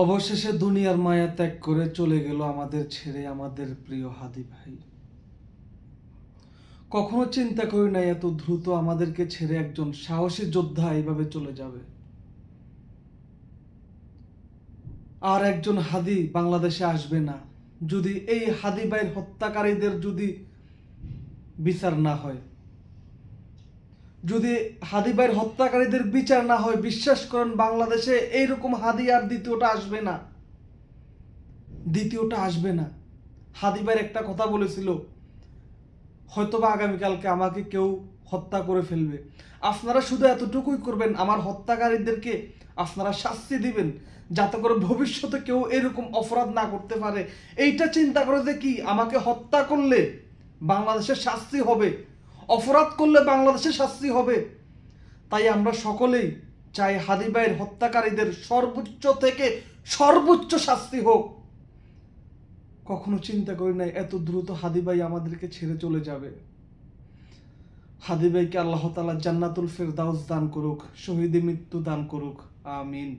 অবশেষে দুনিয়ার মায়া ত্যাগ করে চলে গেল আমাদের ছেড়ে আমাদের প্রিয় হাদি ভাই। কখনো চিন্তা করি নাই এত দ্রুত আমাদেরকে ছেড়ে একজন সাহসী যোদ্ধা এইভাবে চলে যাবে। আর একজন হাদি বাংলাদেশে আসবে না যদি এই হাদি ভাইয়ের হত্যাকারীদের যদি বিচার না হয়। যদি হাদি ভাইয়ের হত্যাকারীদের বিচার না হয়, বিশ্বাস করেন বাংলাদেশে এইরকম হাদি আর দ্বিতীয়টা আসবে না। হাদি ভাইয়ের একটা কথা বলেছিল, হয়তোবা আগামীকালকে আমাকে কেউ হত্যা করে ফেলবে, আপনারা শুধু এতটুকুই করবেন, আমার হত্যাকারীদেরকে আপনারা শাস্তি দিবেন যাতে করে ভবিষ্যতে কেউ এরকম অপরাধ না করতে পারে। এইটা চিন্তা করে যে কি আমাকে হত্যা করলে বাংলাদেশের শাস্তি হবে, অপরাধ করলে বাংলাদেশের শাস্তি হবে। তাই আমরা সকলেই চাই হাদি ভাইয়ের হত্যাকারীদের সর্বোচ্চ থেকে সর্বোচ্চ শাস্তি হোক। কখনো চিন্তা করি নাই এত দ্রুত হাদি ভাই আমাদেরকে ছেড়ে চলে যাবে। হাদি ভাইকে আল্লাহ তাআলা জান্নাতুল ফেরদাউস দান করুক, শহীদি মৃত্যু দান করুক, আমিন।